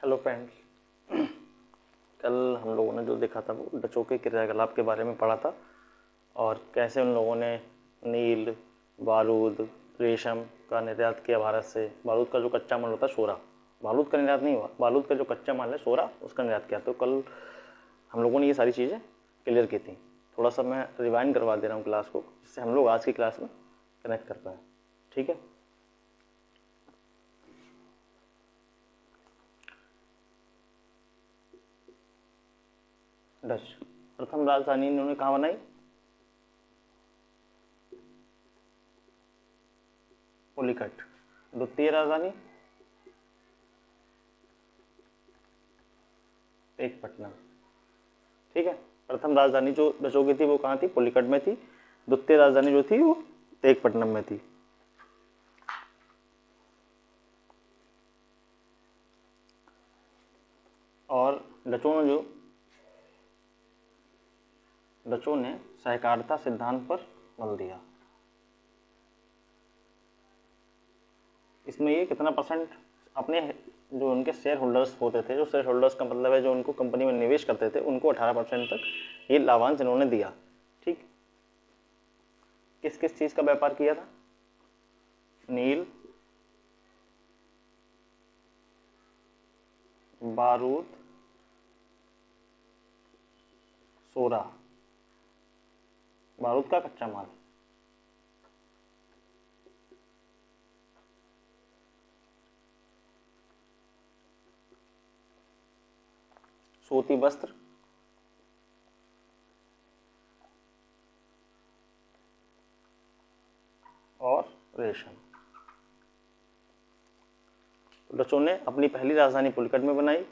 Hello friends. कल हम लोगों ने जो देखा था वो डचों के क्रियाकलाप के बारे में पढ़ा था और कैसे उन लोगों ने नील, बारूद, रेशम का निर्यात किया भारत से। बारूद का जो कच्चा माल होता है सोरा, बारूद का निर्यात नहीं हुआ, बारूद का जो कच्चा माल है सोरा उसका निर्यात किया। तो कल हम लोगों ने ये सारी चीज़ें क्लियर की थी। थोड़ा सा मैं रिवाइंड करवा दे रहा हूँ क्लास को, जिससे हम लोग आज की क्लास में कनेक्ट कर पाएँ। ठीक है। डच प्रथम राजधानी इन्होंने कहाँ बनाई? पुलिकट। द्वितीय राजधानी टेकपटनम। ठीक है। प्रथम राजधानी जो डचों की थी वो कहाँ थी? पुलिकट में थी। द्वितीय राजधानी जो थी वो टेकपटनम में थी। और डचों ने सहकारिता सिद्धांत पर बल दिया। इसमें ये कितना परसेंट अपने जो उनके शेयर होल्डर्स होते थे, जो शेयर होल्डर्स का मतलब है जो उनको कंपनी में निवेश करते थे, उनको 18% तक ये लाभांश इन्होंने दिया। ठीक। किस किस चीज़ का व्यापार किया था? नील, बारूद, सोरा, बारूद का कच्चा माल, सूती वस्त्र, और रेशम। डचों ने अपनी पहली राजधानी पुलिकट में बनाई,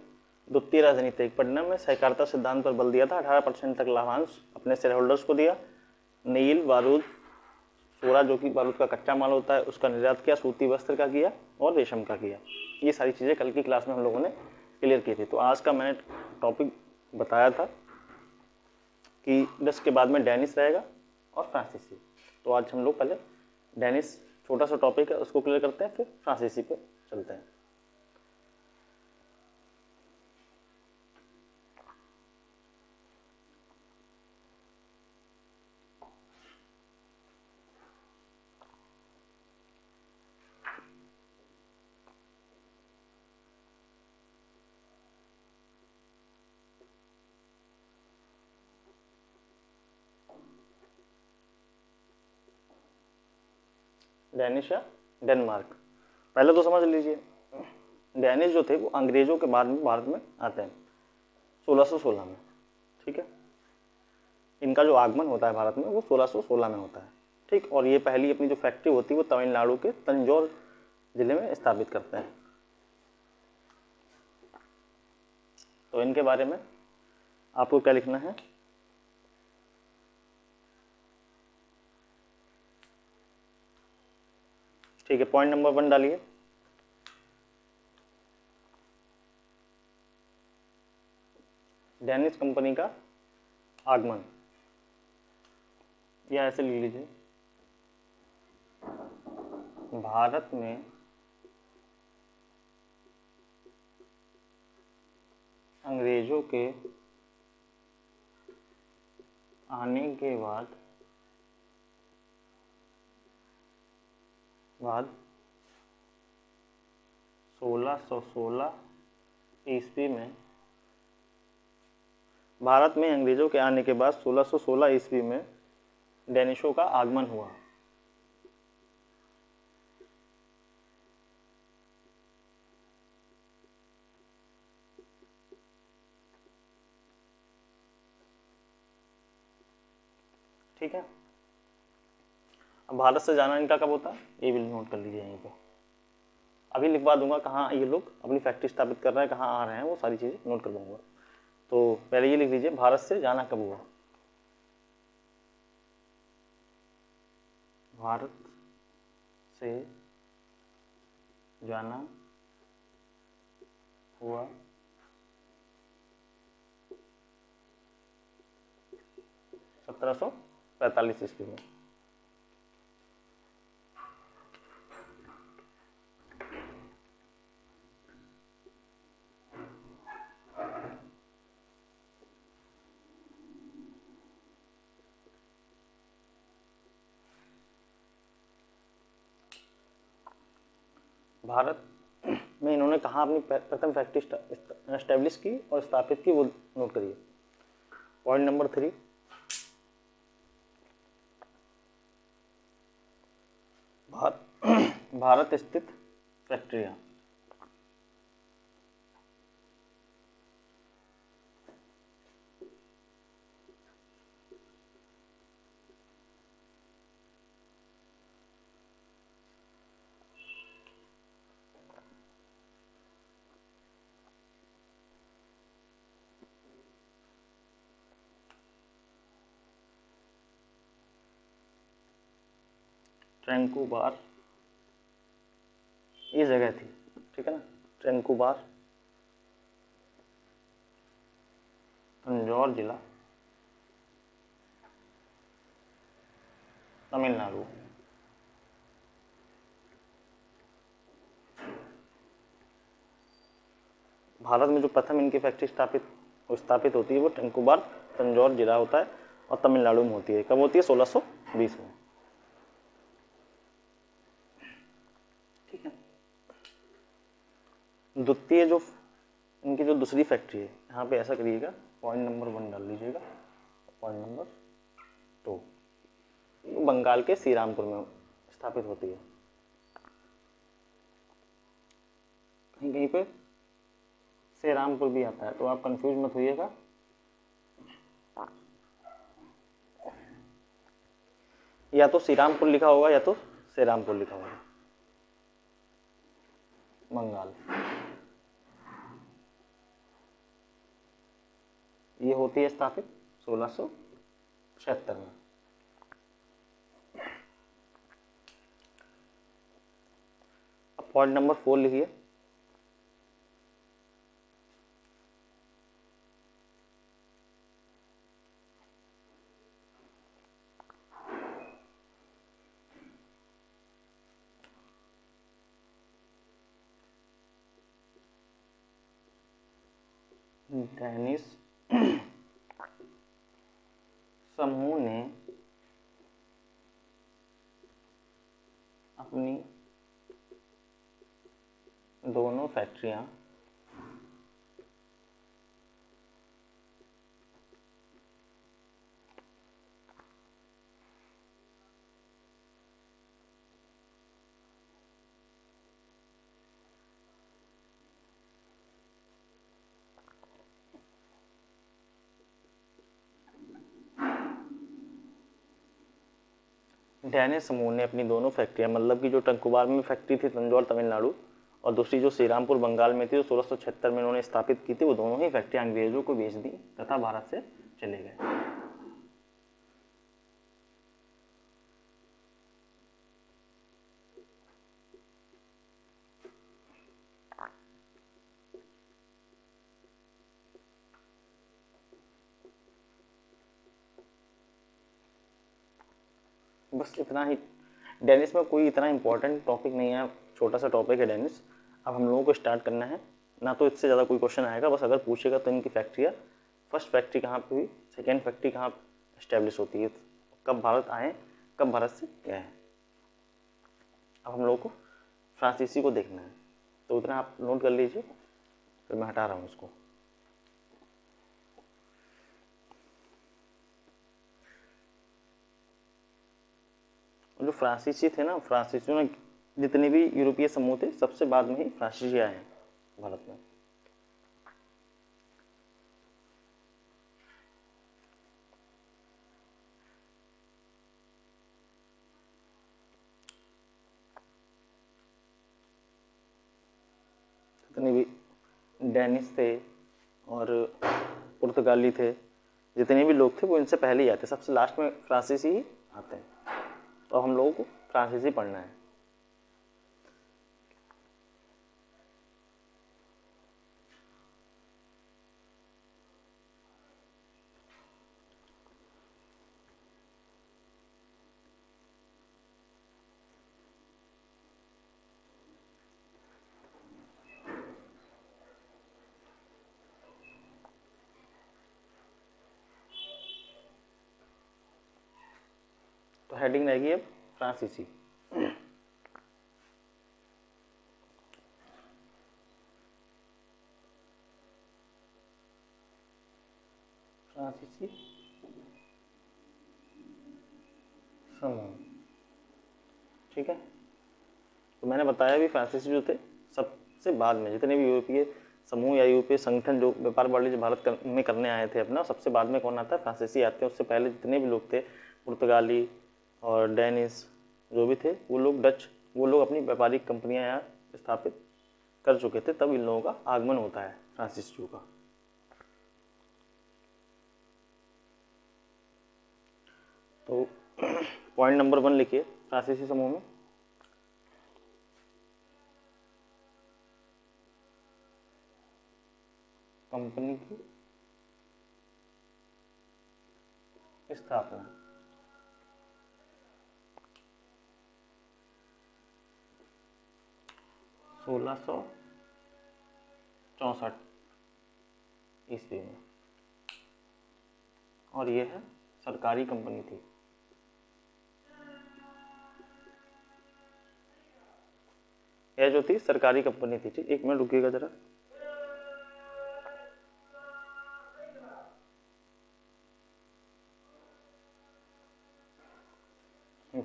द्वितीय राजधानी टेकपटनम में सहकारिता सिद्धांत पर बल दिया था, 18% तक लाभांश अपने शेयर होल्डर्स को दिया। नील, बारूद, सोरा जो कि बारूद का कच्चा माल होता है उसका निर्यात किया, सूती वस्त्र का किया और रेशम का किया। ये सारी चीज़ें कल की क्लास में हम लोगों ने क्लियर की थी। तो आज का मैंने टॉपिक बताया था कि डच के बाद में डेनिश रहेगा और फ्रांसीसी। तो आज हम लोग पहले डेनिश छोटा सा टॉपिक है उसको क्लियर करते हैं, फिर फ्रांसीसी पे चलते हैं। डेनिश या डेनमार्क, पहले तो समझ लीजिए डेनिश जो थे वो अंग्रेजों के बाद में भारत में आते हैं 1616 में। ठीक है। इनका जो आगमन होता है भारत में वो 1616 में होता है। ठीक। और ये पहली अपनी जो फैक्ट्री होती है वो तमिलनाडु के तंजौर जिले में स्थापित करते हैं। तो इनके बारे में आपको क्या लिखना है? ठीक है। पॉइंट नंबर 1 डालिए। डेनिश कंपनी का आगमन, या ऐसे लिख लीजिए, भारत में अंग्रेजों के आने के बाद 1616 ईस्वी में, भारत में अंग्रेजों के आने के बाद 1616 ईस्वी में डेनिशों का आगमन हुआ। ठीक है। अब भारत से जाना इनका कब होता है ये भी नोट कर लीजिए यहीं पे। अभी लिखवा दूंगा कहाँ ये लोग अपनी फैक्ट्री स्थापित कर रहे हैं, कहाँ आ रहे हैं, वो सारी चीज़ें नोट कर दूंगा। तो पहले ये लिख लीजिए भारत से जाना कब हुआ। भारत से जाना हुआ 1745 ईस्वी में। भारत में इन्होंने कहाँ अपनी प्रथम फैक्ट्री एस्टेब्लिश की और स्थापित की, वो नोट करिए। पॉइंट नंबर 3, भारत स्थित फैक्ट्रियाँ। ट्रैंकुबार ये जगह थी, ठीक है ना, ट्रैंकुबार, तंजौर जिला, तमिलनाडु। भारत में जो प्रथम इनकी फैक्ट्री स्थापित होती है वो ट्रैंकुबार, तंजौर जिला होता है और तमिलनाडु में होती है। कब होती है? 1620 में। ठीक है। द्वितीय जो इनकी जो दूसरी फैक्ट्री है, यहाँ पे ऐसा करिएगा, पॉइंट नंबर 1 डाल लीजिएगा, पॉइंट नंबर 2 बंगाल के श्रीरामपुर में स्थापित होती है। कहीं कहीं पे श्रीरामपुर भी आता है, तो आप कंफ्यूज मत होइएगा। या तो श्रीरामपुर लिखा होगा या तो श्रीरामपुर लिखा होगा, बंगाल। ये होती है स्थापित 1676 में। अब पॉइंट नंबर 4 लिखिए। डेनिस समूह ने अपनी दोनों फैक्ट्रियां डेनिस समूह ने अपनी दोनों फैक्ट्रियां, मतलब कि जो टंकुबार में फैक्ट्री थी तंजौर तमिलनाडु और दूसरी जो श्रीरामपुर बंगाल में थी, जो 1676 में उन्होंने स्थापित की थी, वो दोनों ही फैक्ट्रियां अंग्रेजों को बेच दी तथा भारत से चले गए। बस इतना ही। डेनिस में कोई इतना इंपॉर्टेंट टॉपिक नहीं है, छोटा सा टॉपिक है डेनिस। अब हम लोगों को स्टार्ट करना है, ना तो इससे ज़्यादा कोई क्वेश्चन आएगा, बस अगर पूछेगा तो इनकी फैक्ट्रियाँ, फर्स्ट फैक्ट्री कहाँ पे हुई, सेकेंड फैक्ट्री कहाँ इस्टेब्लिश होती है, कब भारत आए, कब भारत से गए हैं। अब हम लोगों को फ्रांसीसी को देखना है, तो उतना आप नोट कर लीजिए, फिर मैं हटा रहा हूँ उसको। जो फ्रांसीसी थे ना, फ्रांसीसियों ने जितने भी यूरोपीय समूह थे, सबसे बाद में ही फ्रांसीसी आए हैं भारत में। जितने भी डेनिस थे और पुर्तगाली थे, जितने भी लोग थे वो इनसे पहले ही आते, सबसे लास्ट में फ्रांसीसी ही आते हैं। तो हम लोगों को फ्रांसीसी पढ़ना है। तो हेडिंग रहेगी अब फ्रांसीसी। फ्रांसीसी समूह। ठीक है, तो मैंने बताया भी फ्रांसीसी जो थे सबसे बाद में, जितने भी यूरोपीय समूह या यूरोपीय संगठन जो व्यापार वाणिज्य भारत में करने आए थे अपना, सबसे बाद में कौन आता है? फ्रांसीसी आते हैं। उससे पहले जितने भी लोग थे, पुर्तगाली और डेनिश जो भी थे, वो लोग डच, वो लोग अपनी व्यापारिक कंपनियां यहाँ स्थापित कर चुके थे, तब इन लोगों का आगमन होता है फ्रांसीसियों का। तो पॉइंट नंबर 1 लिखिए फ्रांसीसी समूह में। कंपनी की स्थापना 1664 ईस्वी में, और ये है सरकारी कंपनी थी। यह जो थी सरकारी कंपनी थी। ठीक, 1 मिनट रुकिएगा जरा।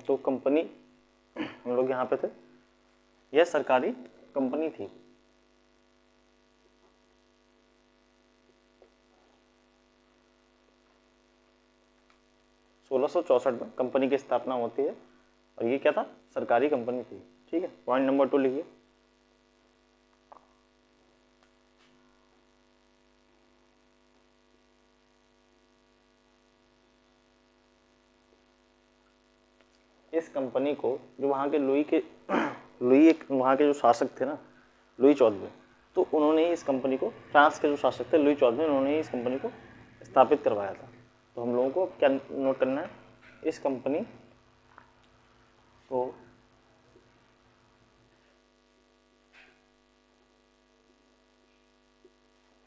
तो कंपनी, हम लोग यहाँ पे थे, यह सरकारी कंपनी थी। सोलह सौ चौसठ में कंपनी की स्थापना होती है, और ये क्या था? सरकारी कंपनी थी। ठीक है, पॉइंट नंबर 2 लिखिए। इस कंपनी को जो वहाँ के लुई एक वहाँ के जो शासक थे ना, लुई 14वें, तो उन्होंने ही इस कंपनी को, फ्रांस के जो शासक थे लुई 14वें, उन्होंने ही इस कंपनी को स्थापित करवाया था। तो हम लोगों को क्या नोट करना है? इस कंपनी को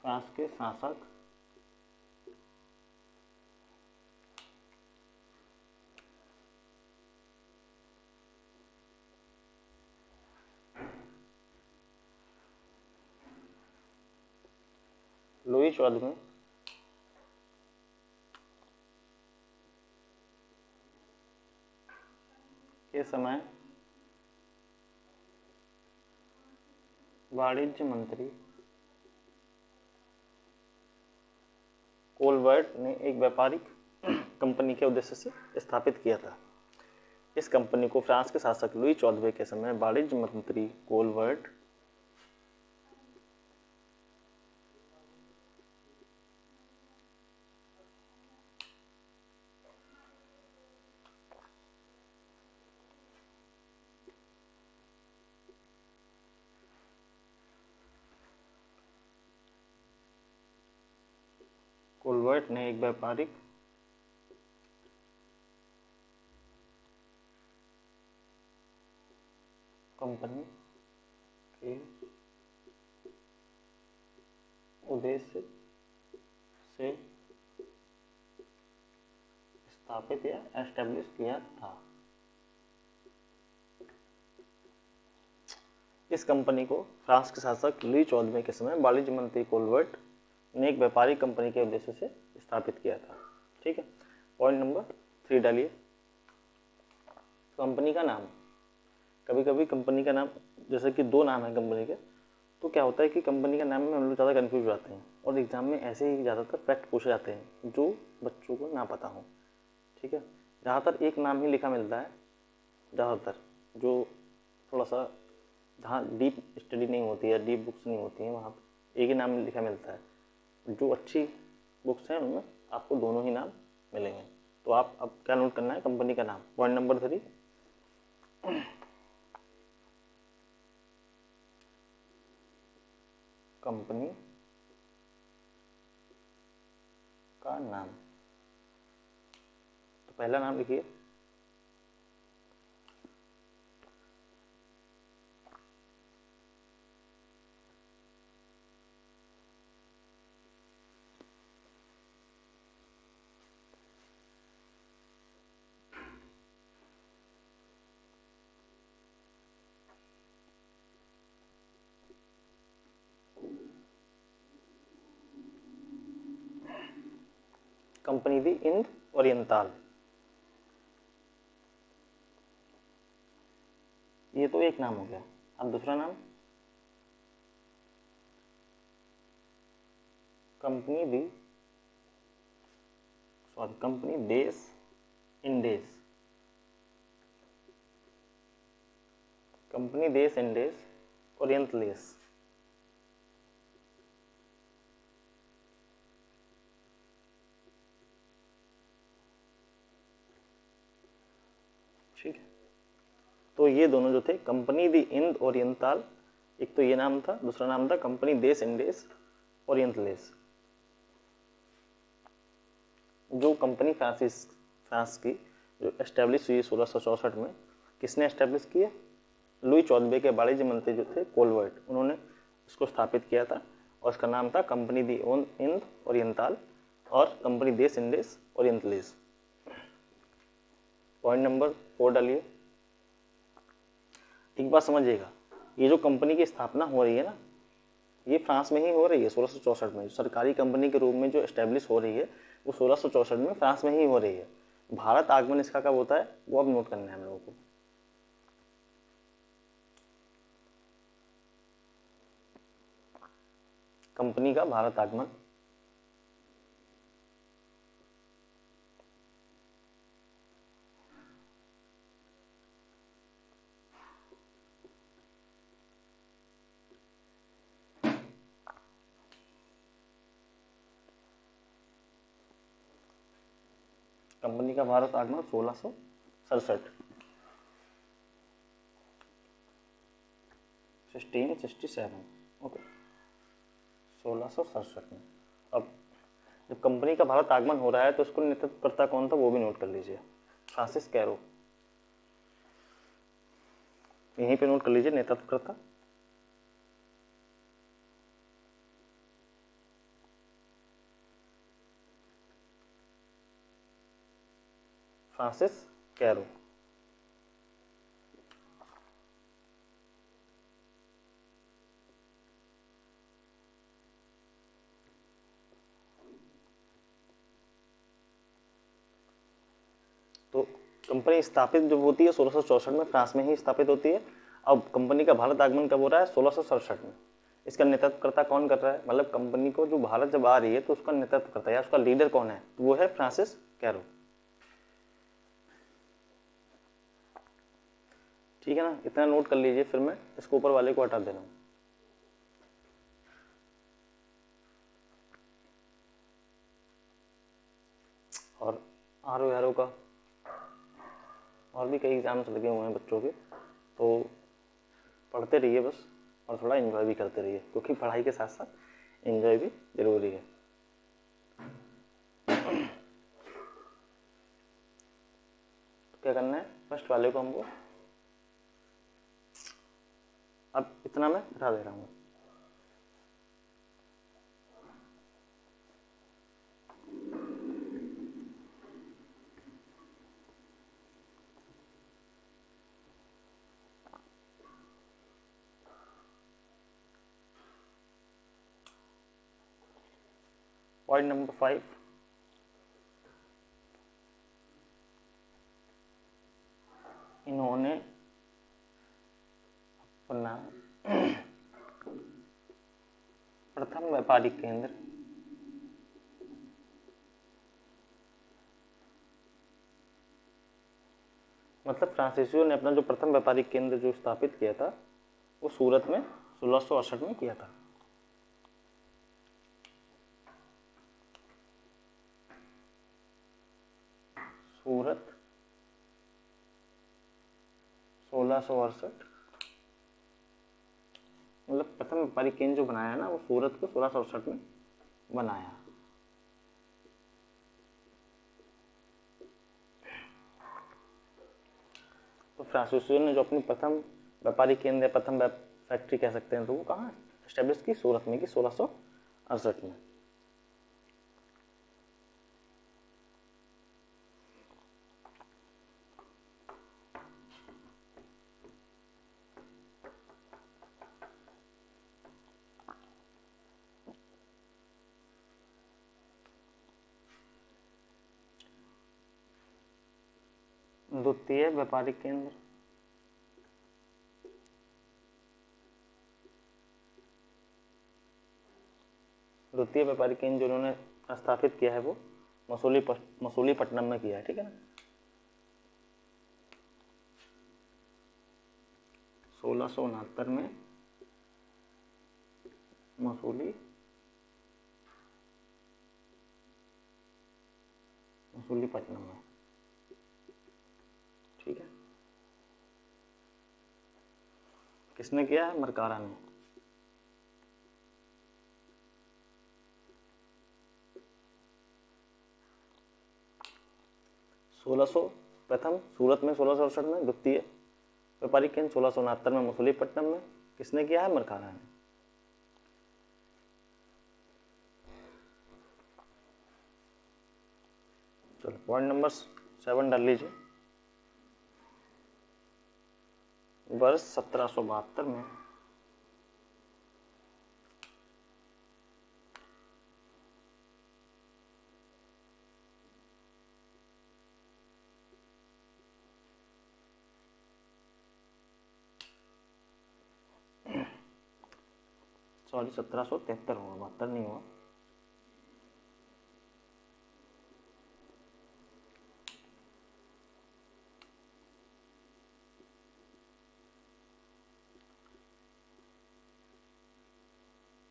फ्रांस के शासक लुई 14वें के समय वाणिज्य मंत्री कोलबर्ट ने एक व्यापारिक कंपनी के उद्देश्य से स्थापित किया था। इस कंपनी को फ्रांस के शासक लुई 14वें के समय वाणिज्य मंत्री कोलबर्ट ने एक व्यापारिक कंपनी के उद्देश्य से स्थापित या एस्टेब्लिश किया था। इस कंपनी को फ्रांस के शासक लुई 14वें के समय वाणिज्य मंत्री कोलबर्ट ने एक व्यापारिक कंपनी के उद्देश्य से स्थापित किया था। ठीक है, पॉइंट नंबर 3 डालिए। कंपनी का नाम, कभी कभी कंपनी का नाम, जैसे कि 2 नाम है कंपनी के, तो क्या होता है कि कंपनी का नाम में हम लोग ज़्यादा कन्फ्यूज हो जाते हैं, और एग्जाम में ऐसे ही ज़्यादातर फैक्ट पूछे जाते हैं जो बच्चों को ना पता हो। ठीक है, ज़्यादातर एक नाम ही लिखा मिलता है, ज़्यादातर जो थोड़ा सा जहाँ डीप स्टडी नहीं होती है, डीप बुक्स नहीं होती हैं, वहाँ पर एक ही नाम लिखा मिलता है। जो अच्छी बुक्स हैं उनमें आपको दोनों ही नाम मिलेंगे। तो आप अब क्या नोट करना है? कंपनी का नाम। पॉइंट नंबर 3, कंपनी का नाम। तो पहला नाम लिखिए कंपनी दी इंड ओरिएंटाल। ये तो एक नाम हो गया। अब दूसरा नाम कंपनी देश इंडेस। कंपनी देश इंडेस ओरिएंटलेस। ठीक है, तो ये दोनों जो थे कंपनी दी इंड ओरिएंटाल, एक तो ये नाम था, दूसरा नाम था कंपनी देश इंडेस ओरिएंटलेस। जो कंपनी फ्रांस की जो एस्टेब्लिश हुई 1664 में, किसने एस्टेब्लिश की है? लुई 14वें के वाणिज्य मंत्री जो थे कोलवर्ट, उन्होंने इसको स्थापित किया था और इसका नाम था कंपनी दी इंड ओरिएंटाल और कंपनी देश इंडेस ओरिएंटलेस। पॉइंट नंबर 4 डालिए। एक बात समझिएगा, ये जो कंपनी की स्थापना हो रही है ना, ये फ्रांस में ही हो रही है 1664 में। सरकारी कंपनी के रूप में जो एस्टेब्लिश हो रही है वो 1664 में फ्रांस में ही हो रही है। भारत आगमन इसका कब होता है वो अब नोट करना है हम लोगों को। कंपनी का भारत आगमन कंपनी का भारत आगमन 1667 1667 ओके 1667 में। अब जब कंपनी का भारत आगमन हो रहा है तो उसको नेतृत्वकर्ता कौन था वो भी नोट कर लीजिए, फ्रांसिस कैरो। यहीं पे नोट कर लीजिए नेतृत्वकर्ता फ्रांसिस कैरो। तो कंपनी स्थापित जब होती है 1664 में, फ्रांस में ही स्थापित होती है। अब कंपनी का भारत आगमन कब हो रहा है? 1667 में। इसका नेतृत्वकर्ता कौन कर रहा है? मतलब कंपनी को जो भारत जब आ रही है तो उसका नेतृत्वकर्ता या उसका लीडर कौन है? तो वो है फ्रांसिस कैरो। ठीक है ना, इतना नोट कर लीजिए, फिर मैं इसको ऊपर वाले को हटा दे रहा हूँ। और आर का और भी कई एग्जाम्स लगे हुए हैं बच्चों के, तो पढ़ते रहिए बस, और थोड़ा एंजॉय भी करते रहिए, क्योंकि पढ़ाई के साथ साथ एंजॉय भी जरूरी है। तो क्या करना है, फर्स्ट वाले को हमको अब इतना मैं हटा दे रहा हूँ। पॉइंट नंबर 5, इन्होंने अपना प्रथम व्यापारिक केंद्र मतलब फ्रांसीसियों ने अपना जो प्रथम व्यापारिक केंद्र जो स्थापित किया था वो सूरत में 1668 में किया था। सूरत 1668, मतलब प्रथम व्यापारिक केंद्र जो बनाया ना वो सूरत को 1668 में बनाया। तो फ्रांसीसियों ने जो अपनी प्रथम व्यापारिक केंद्र, प्रथम फैक्ट्री कह सकते हैं, तो वो कहाँ एस्टेब्लिश की? सूरत में की 1668 में। द्वितीय व्यापारिक केंद्र, द्वितीय व्यापारिक केंद्र जो उन्होंने स्थापित किया है वो मसूलीपट्टनम में किया है, ठीक है ना। 1669 में मसूलीपट्टनम में, ठीक है। किसने किया है? मरकारा ने। प्रथम सूरत में 1668 में, द्वितीय व्यापारिक केंद्र 1669 में मसूलीपट्टनम में। किसने किया है? मरकारा ने। चलो पॉइंट नंबर 7 डाल लीजिए। वर्ष 1772 में सॉरी 1773 होगा, 72 नहीं हुआ।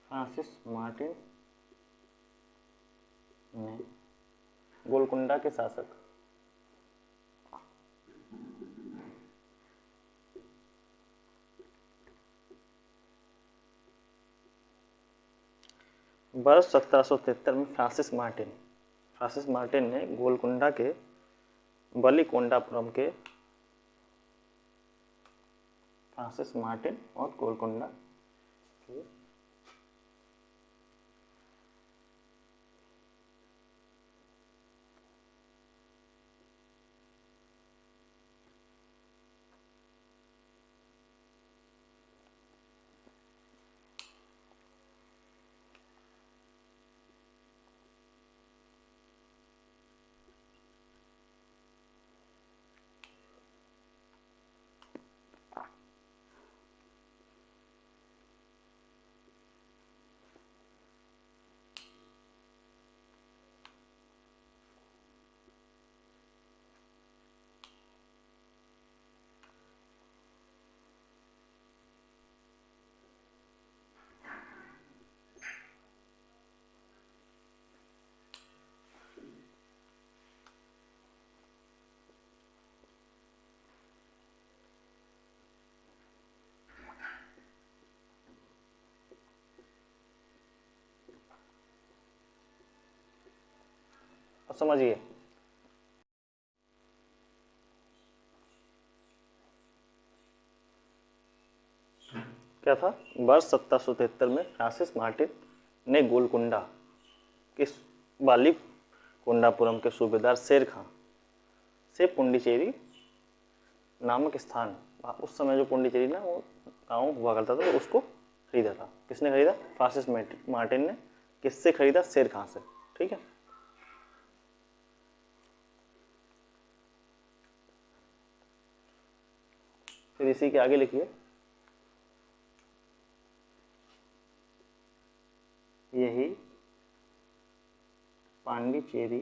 फ्रांसिस मार्टिन ने गोलकुंडा के शासक वर्ष 1773 में फ्रांसिस मार्टिन ने गोलकुंडा के बलिकोंडापुरम के फ्रांसिस मार्टिन और गोलकुंडा के समझिए क्या था। वर्ष 1773 में फ्रांसिस मार्टिन ने गोलकुंडा के बालीकोंडापुरम के सूबेदार शेर खां से पुंडीचेरी नामक स्थान, उस समय जो पुंडीचेरी ना वो गाँव हुआ करता था, तो उसको खरीदा था। किसने खरीदा? फ्रांसिस मार्टिन ने। किससे खरीदा? शेर खां से, ठीक है। फिर इसी के आगे लिखिए, यही पांडिचेरी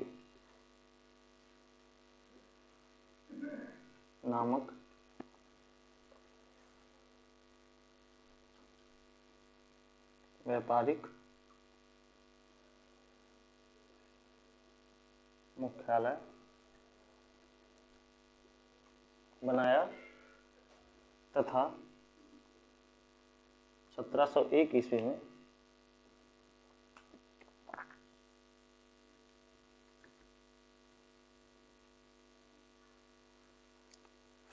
नामक व्यापारिक मुख्यालय बनाया तथा 1701 ईस्वी में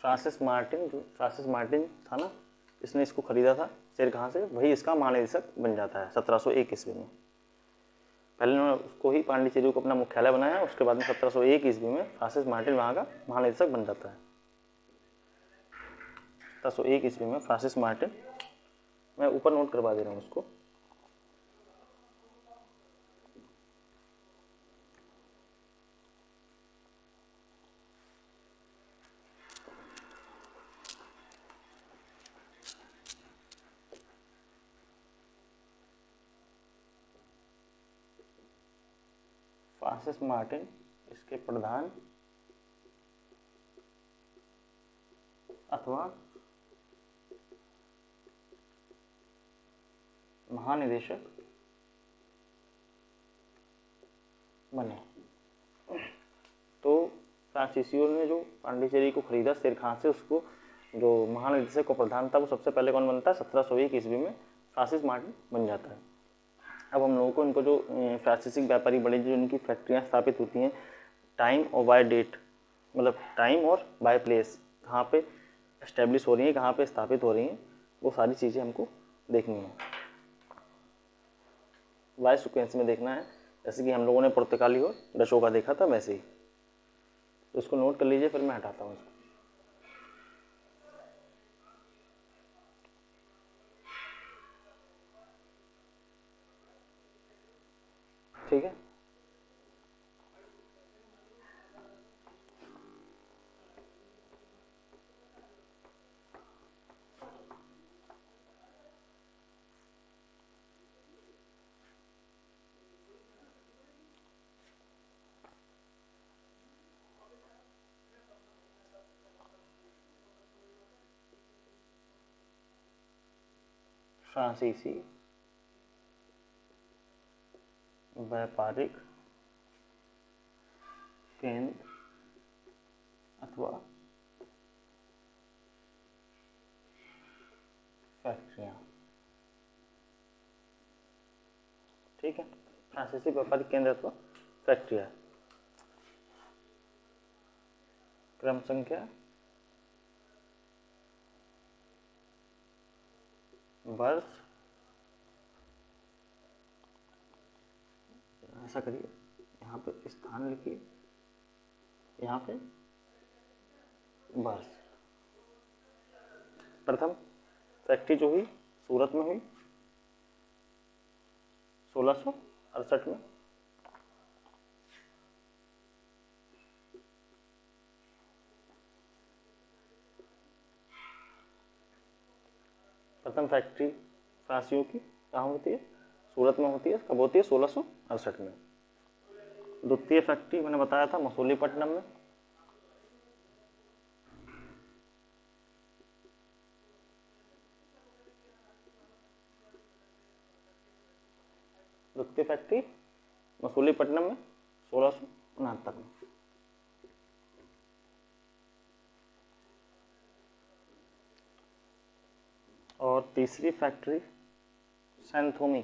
फ्रांसिस मार्टिन था ना, इसने इसको खरीदा था शेर खां से, वही इसका महानिदेशक बन जाता है 1701 ईस्वी में। पहले उन्होंने उसको ही पांडिचेरी को अपना मुख्यालय बनाया, उसके बाद में 1701 ईस्वी में फ्रांसिस मार्टिन वहाँ का महानिदेशक बन जाता है। 1701 ईस्वी में फ्रांसिस मार्टिन, मैं ऊपर नोट करवा दे रहा हूँ उसको। फ्रांसिस मार्टिन इसके प्रधान अथवा महानिदेशक बने। तो फ्रांसीसियों ने जो पांडिचेरी को खरीदा शेर खान से, उसको जो महानिदेशक को प्रधान था वो सबसे पहले कौन बनता है? 1701 ईस्वी में फ्रांसिस मार्टिन बन जाता है। अब हम लोगों को इनको जो फ्रांसीसी व्यापारी बड़े जो इनकी फैक्ट्रियाँ स्थापित होती हैं, टाइम और बाय डेट, मतलब टाइम और बाय प्लेस, कहाँ पे एस्टेब्लिश हो रही हैं, कहाँ पे स्थापित हो रही हैं, वो सारी चीज़ें हमको देखनी है, बाय सीक्वेंस में देखना है। जैसे कि हम लोगों ने पुर्तगाली और डचों का देखा था वैसे ही। तो इसको नोट कर लीजिए, फिर मैं हटाता हूँ इसको। ठीक है, फ्रांसीसी व्यापारिक केंद्र अथवा फैक्ट्रियाँ। ठीक है, फ्रांसीसी व्यापारिक केंद्र अथवा फैक्ट्रियाँ। क्रम संख्या, वर्ष, ऐसा करिए, यहाँ पे स्थान लिखिए, यहाँ पे वर्ष। प्रथम फैक्ट्री जो हुई सूरत में हुई 1668 में। प्रथम फैक्ट्री फ्रांसियों की कहाँ होती है? सूरत में होती है। कब होती है? 1668 में। द्वितीय फैक्ट्री मैंने बताया था मसूलीपट्टनम में। द्वितीय फैक्ट्री मसूलीपट्टनम में 1669 में। और तीसरी फैक्ट्री सैंथोमी,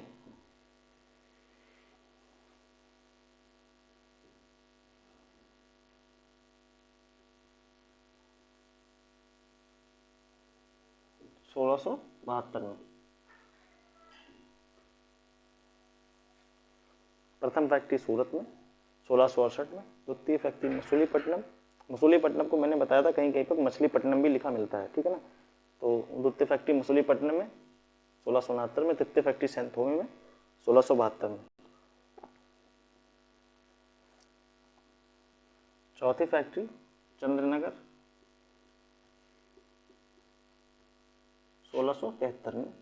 सोलह सौ बहत्तर में। प्रथम फैक्ट्री सूरत में 1668 में। द्वितीय फैक्ट्री मसूलीपट्टनम। मसूलीपट्टनम को मैंने बताया था कहीं कहीं पर मछलीपट्टनम भी लिखा मिलता है, ठीक है ना। तो द्वितीय फैक्ट्री मसूलीपट्टनम में 1669 में। तृतीय फैक्ट्री सैंथोमी में 1672 में। चौथी फैक्ट्री चंद्रनगर 1673 में।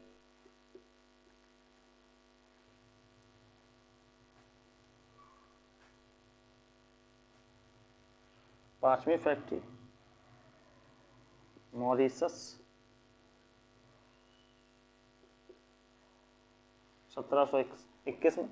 पांचवी फैक्ट्री मॉरिशस 1721 में।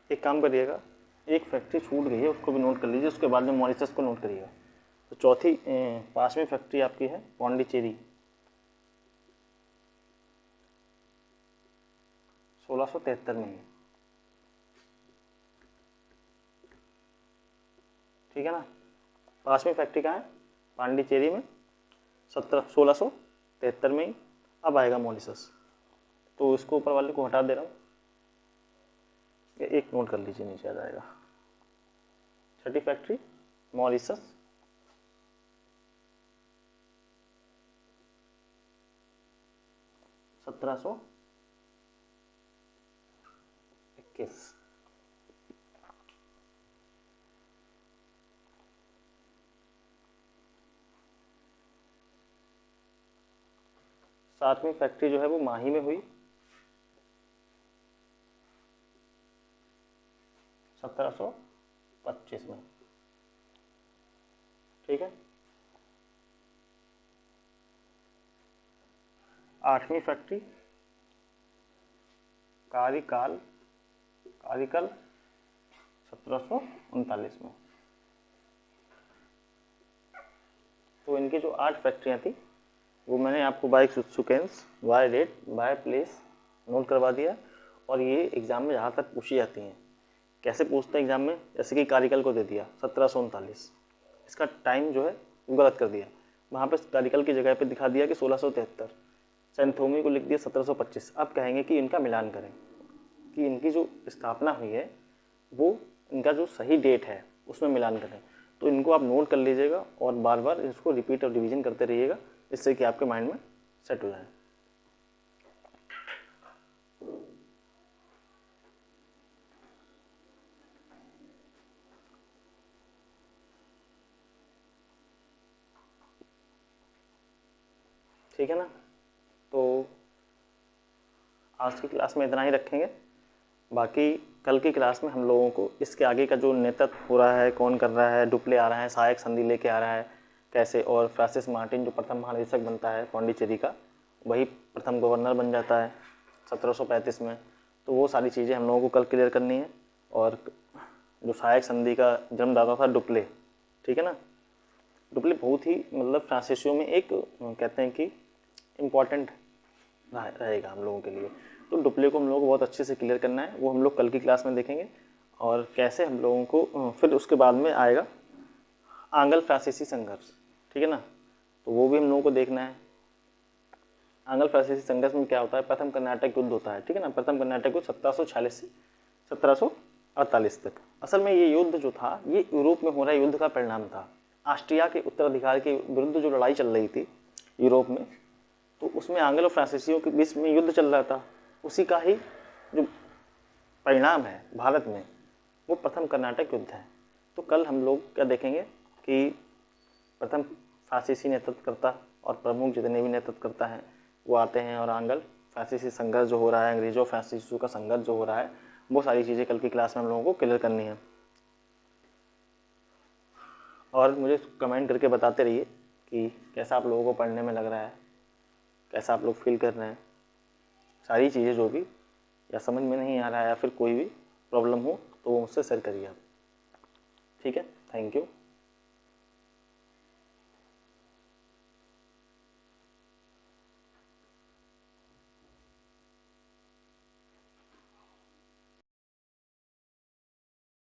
एक काम करिएगा, एक फैक्ट्री छूट गई है उसको भी नोट कर लीजिए, उसके बाद में मॉरिशस को नोट करिएगा। तो चौथी पांचवी फैक्ट्री आपकी है पौंडीचेरी 1673 में है, ठीक है ना। पांचवी फैक्ट्री कहाँ है? पांडिचेरी में 1673 में ही। अब आएगा मॉरिशस, तो इसको ऊपर वाले को हटा दे रहा हूँ, एक नोट कर लीजिए, नीचे आ जाएगा। छठी फैक्ट्री मॉरिशस 1721। सातवीं फैक्ट्री जो है वो माही में हुई 1725 में। ठीक है। आठवीं फैक्ट्री कारिकल 1739 में। तो इनकी जो 8 फैक्ट्रियां थी वो मैंने आपको by sequence, by date, by place note करवा दिया। और ये एग्जाम में जहाँ तक पूछी जाती हैं, कैसे पूछते हैं एग्जाम में, जैसे कि कारिकल को दे दिया 1739, इसका टाइम जो है वो गलत कर दिया, वहाँ पे कारिकल की जगह पे दिखा दिया कि 1673। सेंथोमी को लिख दिया 1725। अब कहेंगे कि इनका मिलान करें कि इनकी जो स्थापना हुई है वो इनका जो सही डेट है उसमें मिलान करें। तो इनको आप नोट कर लीजिएगा और बार बार इसको रिपीट और रिवीजन करते रहिएगा, इससे कि आपके माइंड में सेट हो जाए। ठीक है ना। तो आज की क्लास में इतना ही रखेंगे। बाकी कल की क्लास में हम लोगों को इसके आगे का जो नेतृत्व हो रहा है, कौन कर रहा है, डुप्ले आ रहा है, सहायक संधि लेके आ रहा है कैसे, और फ्रांसिस मार्टिन जो प्रथम महानिदेशक बनता है पौंडीचेरी का, वही प्रथम गवर्नर बन जाता है 1735 में। तो वो सारी चीज़ें हम लोगों को कल क्लियर करनी है। और जो सहायक संधि का जन्मदाता था डुप्ले, ठीक है ना। डुप्ले बहुत ही मतलब फ्रांसीसियों में एक कहते हैं कि इम्पॉर्टेंट रहेगा हम लोगों के लिए। तो डुप्ले को हम लोगों को बहुत अच्छे से क्लियर करना है, वो हम लोग कल की क्लास में देखेंगे। और कैसे हम लोगों को फिर उसके बाद में आएगा आंग्ल फ्रांसीसी संघर्ष, ठीक है ना। तो वो भी हम लोगों को देखना है। आंग्ल फ्रांसीसी संघर्ष में क्या होता है, प्रथम कर्नाटक युद्ध होता है, ठीक है ना। प्रथम कर्नाटक युद्ध 1746 से 1748 तक। असल में ये युद्ध जो था ये यूरोप में हो रहा युद्ध का परिणाम था। ऑस्ट्रिया के उत्तराधिकार के विरुद्ध जो लड़ाई चल रही थी यूरोप में, तो उसमें आंग्ल और फ्रांसीसियों के बीच में युद्ध चल रहा था। उसी का ही जो परिणाम है भारत में वो प्रथम कर्नाटक युद्ध है। तो कल हम लोग क्या देखेंगे कि प्रथम फ्रांसीसी नेतृत्वकर्ता और प्रमुख जितने भी नेतृत्वकर्ता हैं वो आते हैं, और आंग्ल फ्रांसीसी संघर्ष जो हो रहा है, अंग्रेजों फ्रांसीसियों का संघर्ष जो हो रहा है, वो सारी चीज़ें कल की क्लास में हम लोगों को क्लियर करनी है। और मुझे कमेंट करके बताते रहिए कि कैसा आप लोगों को पढ़ने में लग रहा है, कैसा आप लोग फील कर रहे हैं। सारी चीज़ें जो भी या समझ में नहीं आ रहा है या फिर कोई भी प्रॉब्लम हो तो वो मुझसे शेयर करिए आप। ठीक है, थैंक यू।